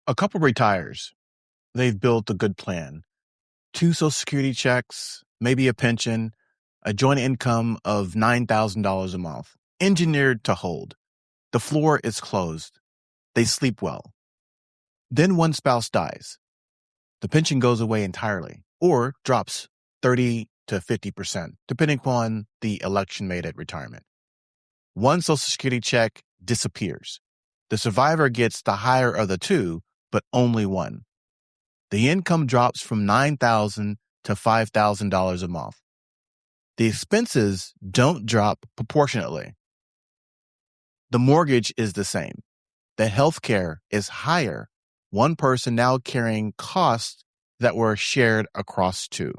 A couple retires. They've built a good plan. 2 Social Security checks, maybe a pension, a joint income of $9,000 a month, engineered to hold. The floor is closed. They sleep well. Then one spouse dies. The pension goes away entirely or drops 30 to 50%, depending upon the election made at retirement. One Social Security check disappears. The survivor gets the higher of the two, but only one. The income drops from $9,000 to $5,000 a month. The expenses don't drop proportionately. The mortgage is the same. The health care is higher. One person now carrying costs that were shared across two.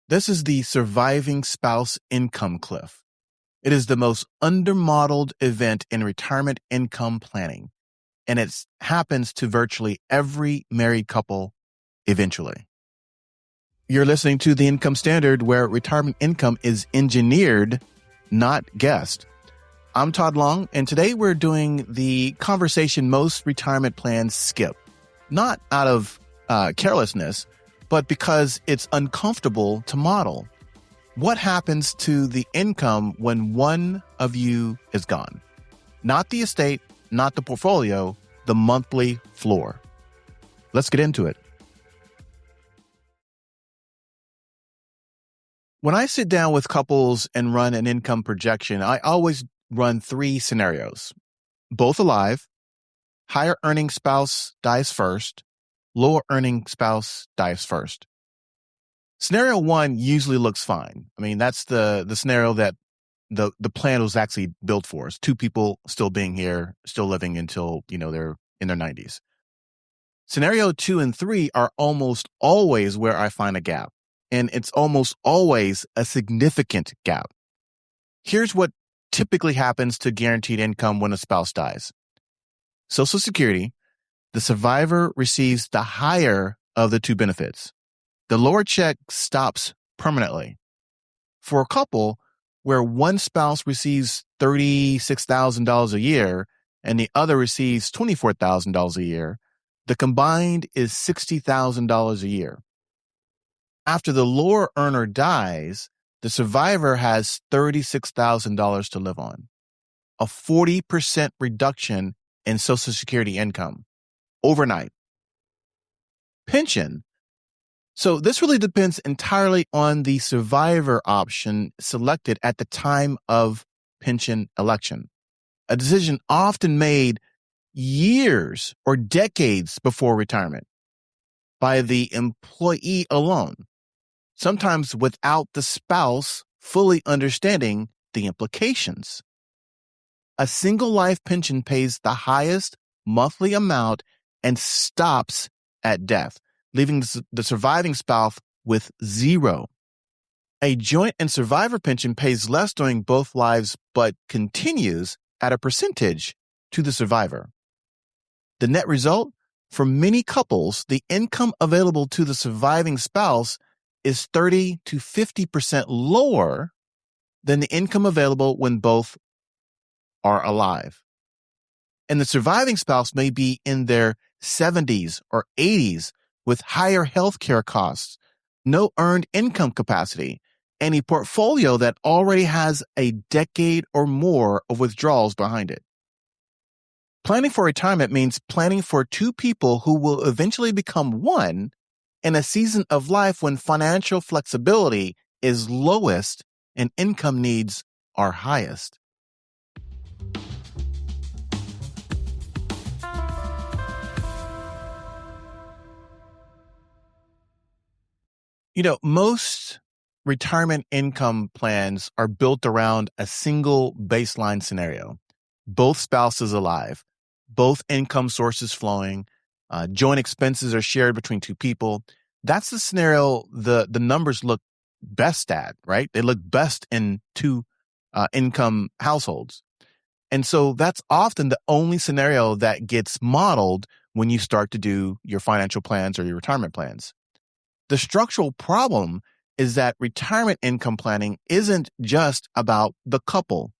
This is the surviving spouse income cliff. It is the most undermodeled event in retirement income planning, and it happens to virtually every married couple eventually. You're listening to The Income Standard, where retirement income is engineered, not guessed. I'm Tod Long, and today we're doing the conversation most retirement plans skip. Not out of carelessness, but because it's uncomfortable to model. What happens to the income when one of you is gone? Not the estate, not the portfolio, the monthly floor. Let's get into it. When I sit down with couples and run an income projection, I always run 3 scenarios. Both alive, higher earning spouse dies first, lower earning spouse dies first. Scenario 1 usually looks fine. I mean, that's the scenario that the plan was actually built for. It's 2 people still being here, still living until, they're in their 90s. Scenario 2 and 3 are almost always where I find a gap. And it's almost always a significant gap. Here's what typically happens to guaranteed income when a spouse dies. Social Security, the survivor receives the higher of the 2 benefits. The lower check stops permanently. For a couple where one spouse receives $36,000 a year and the other receives $24,000 a year, the combined is $60,000 a year. After the lower earner dies, the survivor has $36,000 to live on, a 40% reduction in Social Security income overnight. Pension. So this really depends entirely on the survivor option selected at the time of pension election, a decision often made years or decades before retirement by the employee alone, sometimes without the spouse fully understanding the implications. A single life pension pays the highest monthly amount and stops at death, leaving the surviving spouse with zero. A joint and survivor pension pays less during both lives, but continues at a percentage to the survivor. The net result? For many couples, the income available to the surviving spouse is 30 to 50% lower than the income available when both are alive. And the surviving spouse may be in their 70s or 80s with higher healthcare costs, no earned income capacity, and a portfolio that already has a decade or more of withdrawals behind it. Planning for retirement means planning for 2 people who will eventually become one in a season of life when financial flexibility is lowest and income needs are highest. Most retirement income plans are built around a single baseline scenario. Both spouses alive, both income sources flowing, joint expenses are shared between 2 people. That's the scenario the numbers look best at, right? They look best in 2 income households. And so that's often the only scenario that gets modeled when you start to do your financial plans or your retirement plans. The structural problem is that retirement income planning isn't just about the couple.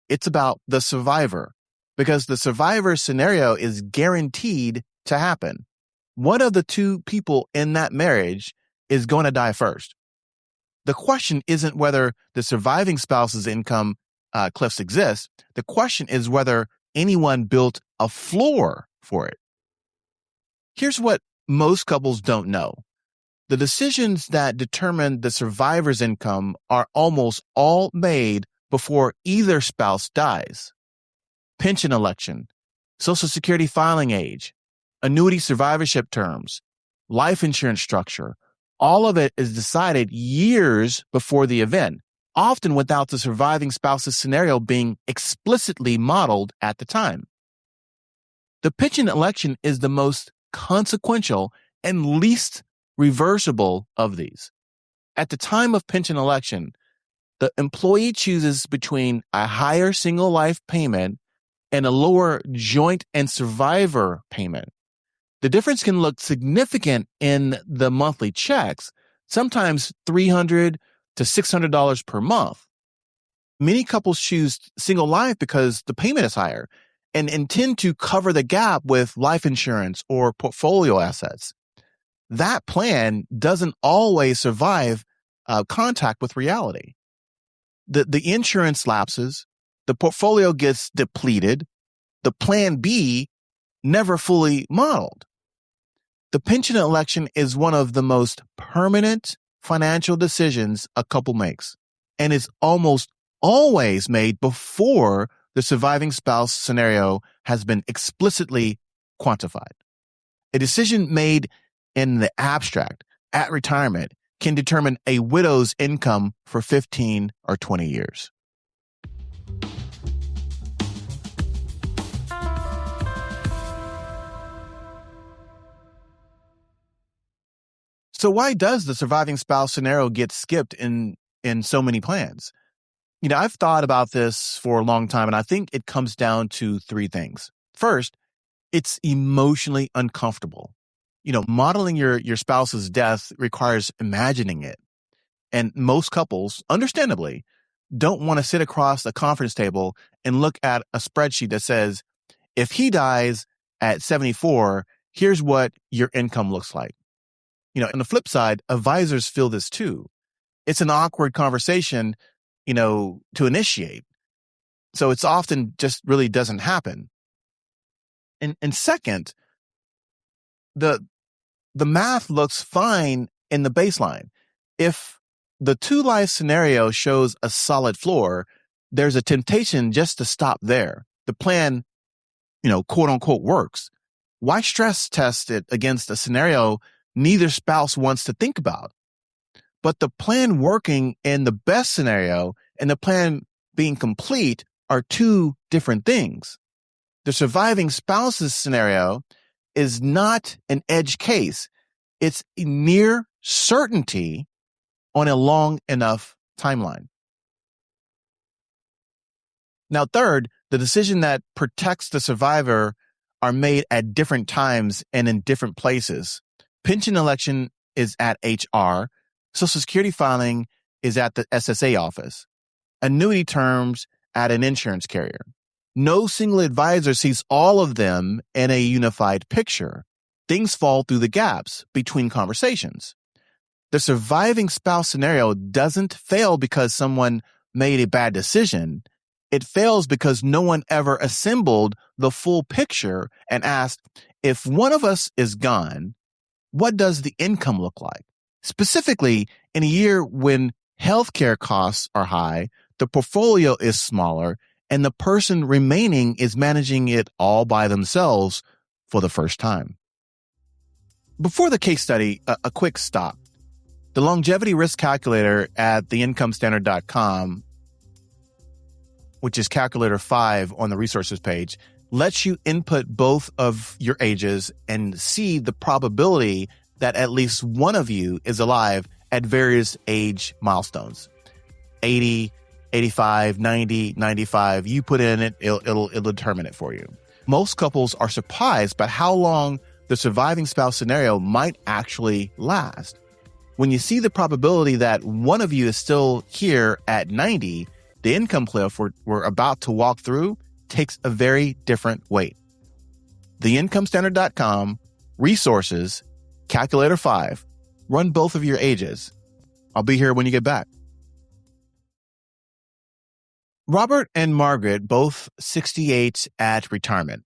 It's about the survivor, because the survivor scenario is guaranteed to happen, one of the two people in that marriage is going to die first. The question isn't whether the surviving spouse's income cliffs exist. The question is whether anyone built a floor for it. Here's what most couples don't know. The decisions that determine the survivor's income are almost all made before either spouse dies. Pension election, Social Security filing age, annuity survivorship terms, life insurance structure, all of it is decided years before the event, often without the surviving spouse's scenario being explicitly modeled at the time. The pension election is the most consequential and least reversible of these. At the time of pension election, the employee chooses between a higher single life payment and a lower joint and survivor payment. The difference can look significant in the monthly checks, sometimes $300 to $600 per month. Many couples choose single life because the payment is higher and intend to cover the gap with life insurance or portfolio assets. That plan doesn't always survive contact with reality. The insurance lapses, the portfolio gets depleted, the plan B never fully modeled. The pension election is one of the most permanent financial decisions a couple makes, and is almost always made before the surviving spouse scenario has been explicitly quantified. A decision made in the abstract at retirement can determine a widow's income for 15 or 20 years. So why does the surviving spouse scenario get skipped in so many plans? I've thought about this for a long time, and I think it comes down to three things. First, it's emotionally uncomfortable. Modeling your spouse's death requires imagining it. And most couples, understandably, don't want to sit across a conference table and look at a spreadsheet that says, if he dies at 74, here's what your income looks like. On the flip side, advisors feel this too. It's an awkward conversation, to initiate. So it's often just really doesn't happen. And second, the math looks fine in the baseline. If the two life scenario shows a solid floor, there's a temptation just to stop there. The plan, quote unquote, works. Why stress test it against a scenario neither spouse wants to think about? But the plan working in the best scenario and the plan being complete are two different things. The surviving spouse's scenario is not an edge case. It's a near certainty on a long enough timeline. Now, third, the decision that protects the survivor are made at different times and in different places. Pension election is at HR. Social Security filing is at the SSA office. Annuity terms at an insurance carrier. No single advisor sees all of them in a unified picture. Things fall through the gaps between conversations. The surviving spouse scenario doesn't fail because someone made a bad decision. It fails because no one ever assembled the full picture and asked, if one of us is gone, what does the income look like? Specifically, in a year when healthcare costs are high, the portfolio is smaller, and the person remaining is managing it all by themselves for the first time. Before the case study, a quick stop. The longevity risk calculator at theincomestandard.com, which is calculator 5 on the resources page, lets you input both of your ages and see the probability that at least one of you is alive at various age milestones. 80, 85, 90, 95. You put in it, it'll determine it for you. Most couples are surprised by how long the surviving spouse scenario might actually last. When you see the probability that one of you is still here at 90, the income cliff we're about to walk through takes a very different weight. theincomestandard.com, resources, calculator 5. Run both of your ages. I'll be here when you get back. Robert and Margaret, both 68 at retirement.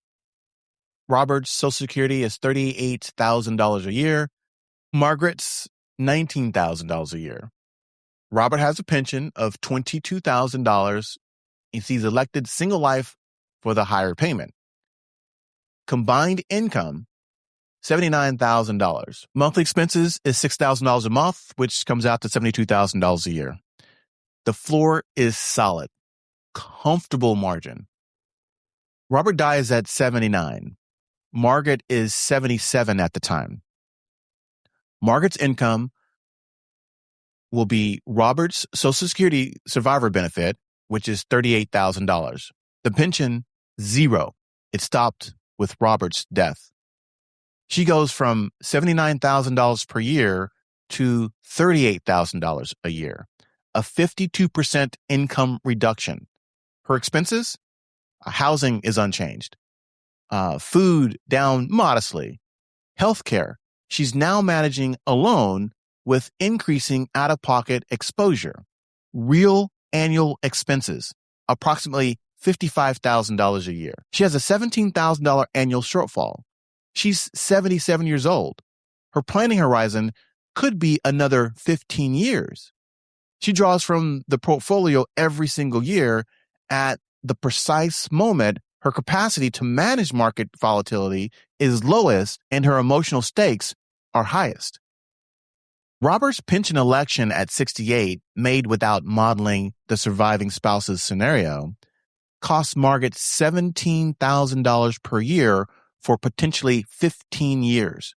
Robert's Social Security is $38,000 a year. Margaret's $19,000 a year. Robert has a pension of $22,000 and he's elected single life for the higher payment. Combined income, $79,000. Monthly expenses is $6,000 a month, which comes out to $72,000 a year. The floor is solid. Comfortable margin. Robert dies at 79. Margaret is 77 at the time. Margaret's income will be Robert's Social Security survivor benefit, which is $38,000. The pension, zero. It stopped with Robert's death. She goes from $79,000 per year to $38,000 a year, a 52% income reduction. Her expenses, housing is unchanged. Food down modestly. Healthcare, she's now managing alone with increasing out-of-pocket exposure. Real annual expenses, approximately $55,000 a year. She has a $17,000 annual shortfall. She's 77 years old. Her planning horizon could be another 15 years. She draws from the portfolio every single year at the precise moment her capacity to manage market volatility is lowest and her emotional stakes are highest. Robert's pension election at 68, made without modeling the surviving spouse's scenario, costs Margaret $17,000 per year for potentially 15 years.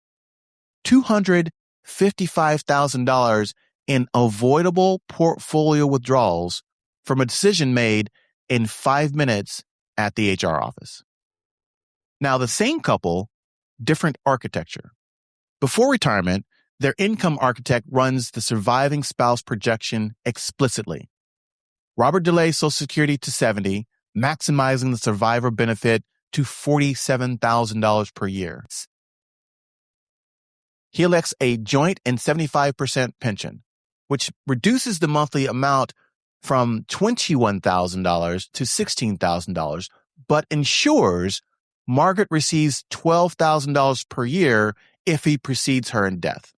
$255,000 in avoidable portfolio withdrawals from a decision made in 5 minutes at the HR office. Now, the same couple, different architecture. Before retirement, their income architect runs the surviving spouse projection explicitly. Robert delays Social Security to 70, maximizing the survivor benefit to $47,000 per year. He elects a joint and 75% pension, which reduces the monthly amount from $21,000 to $16,000, but ensures Margaret receives $12,000 per year if he precedes her in death.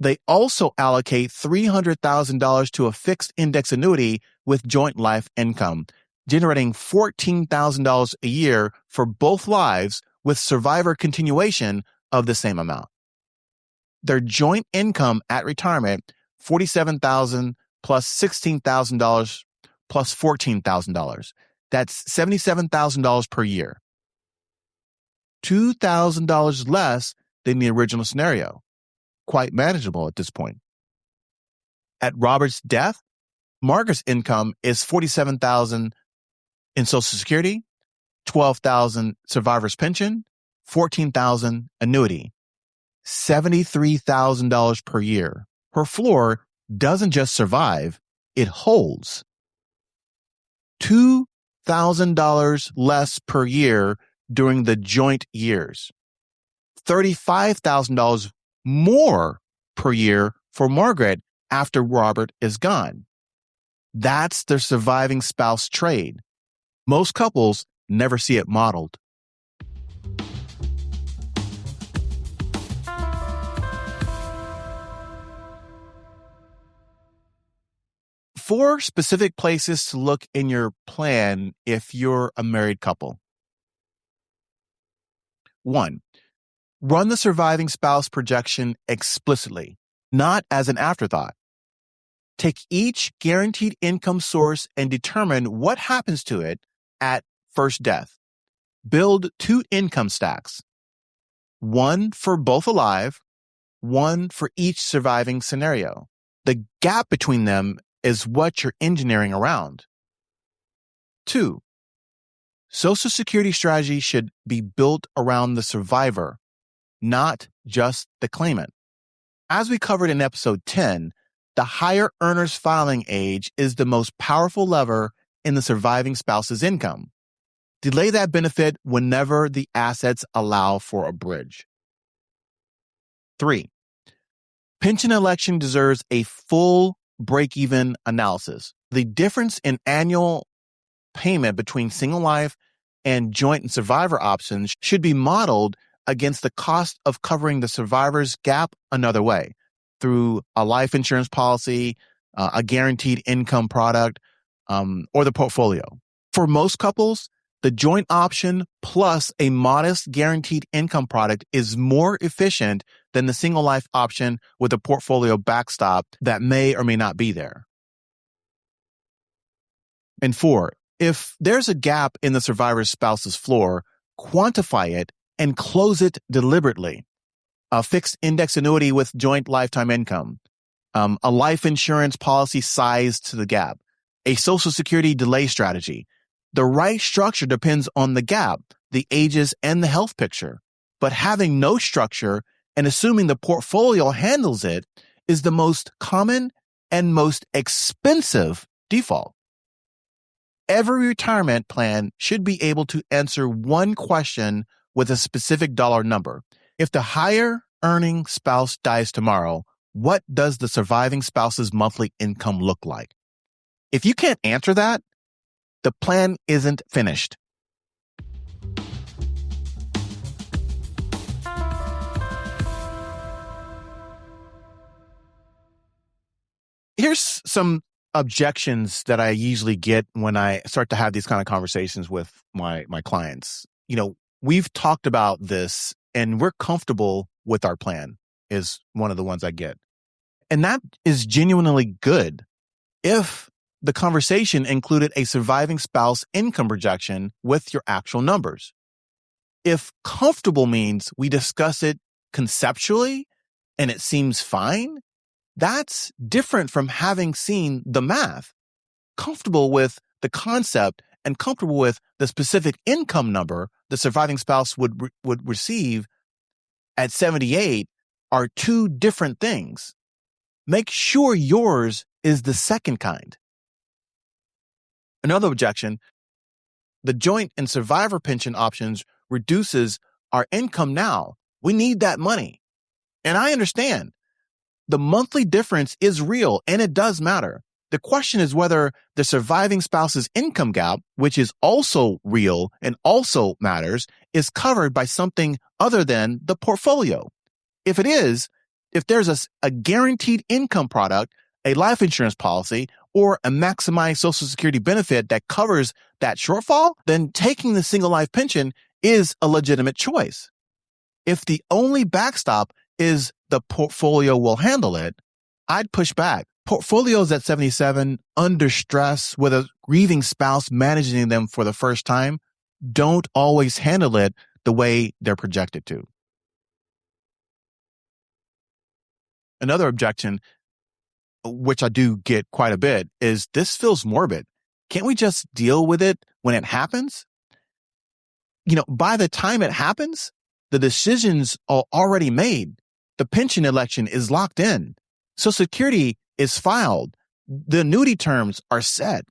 They also allocate $300,000 to a fixed index annuity with joint life income, generating $14,000 a year for both lives with survivor continuation of the same amount. Their joint income at retirement, $47,000 plus $16,000 plus $14,000. That's $77,000 per year. $2,000 less than the original scenario. Quite manageable at this point. At Robert's death, Margaret's income is $47,000 in Social Security, $12,000 survivor's pension, $14,000 annuity, $73,000 per year. Her floor doesn't just survive, it holds. $2,000 less per year during the joint years. $35,000 more per year for Margaret after Robert is gone. That's their surviving spouse trade. Most couples never see it modeled. Four specific places to look in your plan if you're a married couple. 1. Run the surviving spouse projection explicitly, not as an afterthought. Take each guaranteed income source and determine what happens to it at first death. Build 2 income stacks, one for both alive, one for each surviving scenario. The gap between them is what you're engineering around. 2. Social Security strategy should be built around the survivor, not just the claimant. As we covered in episode 10, the higher earner's filing age is the most powerful lever in the surviving spouse's income. Delay that benefit whenever the assets allow for a bridge. 3. Pension election deserves a full break-even analysis. The difference in annual payment between single life and joint and survivor options should be modeled against the cost of covering the survivor's gap another way through a life insurance policy, a guaranteed income product, or the portfolio. For most couples, the joint option plus a modest guaranteed income product is more efficient than the single life option with a portfolio backstop that may or may not be there. And 4, if there's a gap in the survivor's spouse's floor, quantify it and close it deliberately. A fixed index annuity with joint lifetime income, a life insurance policy sized to the gap, a Social Security delay strategy. The right structure depends on the gap, the ages, and the health picture. But having no structure and assuming the portfolio handles it is the most common and most expensive default. Every retirement plan should be able to answer one question with a specific dollar number. If the higher earning spouse dies tomorrow, what does the surviving spouse's monthly income look like? If you can't answer that, the plan isn't finished. Here's some objections that I usually get when I start to have these kind of conversations with my clients. We've talked about this and we're comfortable with our plan is one of the ones I get. And that is genuinely good if the conversation included a surviving spouse income projection with your actual numbers. If comfortable means we discuss it conceptually and it seems fine, that's different from having seen the math. Comfortable with the concept and comfortable with the specific income number the surviving spouse would receive at 78 are two different things. Make sure yours is the second kind. Another objection, the joint and survivor pension options reduces our income now. We need that money. And I understand. The monthly difference is real and it does matter. The question is whether the surviving spouse's income gap, which is also real and also matters, is covered by something other than the portfolio. If it is, if there's a guaranteed income product, a life insurance policy, or a maximized Social Security benefit that covers that shortfall, then taking the single life pension is a legitimate choice. If the only backstop is the portfolio will handle it, I'd push back. Portfolios at 77 under stress with a grieving spouse managing them for the first time don't always handle it the way they're projected to. Another objection, which I do get quite a bit, is this feels morbid. Can't we just deal with it when it happens? By the time it happens, the decisions are already made. The pension election is locked in. Social Security is filed. The annuity terms are set.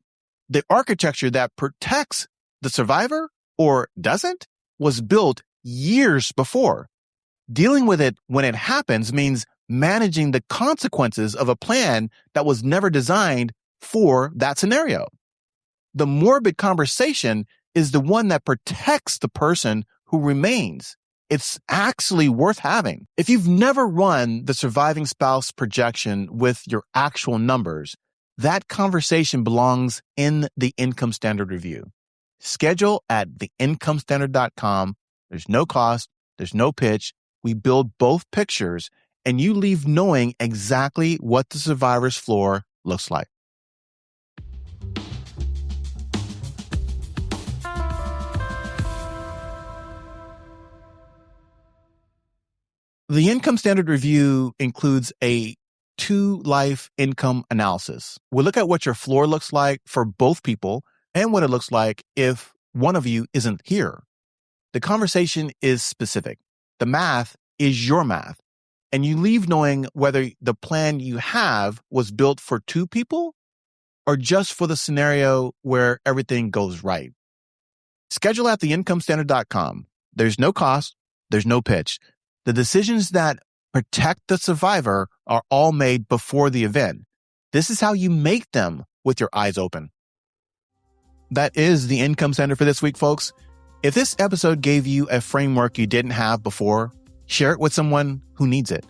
The architecture that protects the survivor or doesn't was built years before. Dealing with it when it happens means managing the consequences of a plan that was never designed for that scenario. The morbid conversation is the one that protects the person who remains. It's actually worth having. If you've never run the surviving spouse projection with your actual numbers, that conversation belongs in the Income Standard Review. Schedule at theincomestandard.com. There's no cost. There's no pitch. We build both pictures and you leave knowing exactly what the survivor's floor looks like. The Income Standard Review includes a 2-life income analysis. We'll look at what your floor looks like for both people and what it looks like if one of you isn't here. The conversation is specific. The math is your math. And you leave knowing whether the plan you have was built for 2 people or just for the scenario where everything goes right. Schedule at theincomestandard.com. There's no cost. There's no pitch. The decisions that protect the survivor are all made before the event. This is how you make them with your eyes open. That is the Income Standard for this week, folks. If this episode gave you a framework you didn't have before, share it with someone who needs it.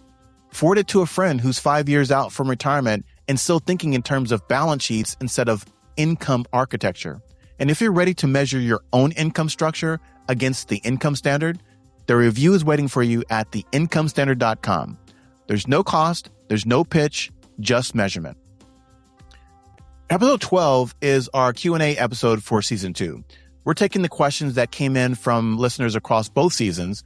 Forward it to a friend who's 5 years out from retirement and still thinking in terms of balance sheets instead of income architecture. And if you're ready to measure your own income structure against the income standard, the review is waiting for you at theincomestandard.com. There's no cost, there's no pitch, just measurement. Episode 12 is our Q&A episode for season 2. We're taking the questions that came in from listeners across both seasons,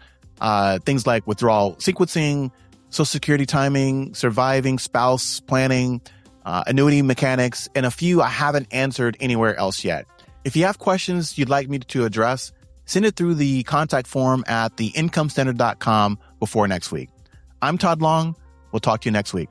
things like withdrawal sequencing, Social Security timing, surviving spouse planning, annuity mechanics, and a few I haven't answered anywhere else yet. If you have questions you'd like me to address, send it through the contact form at theincomestandard.com before next week. I'm Tod Long. We'll talk to you next week.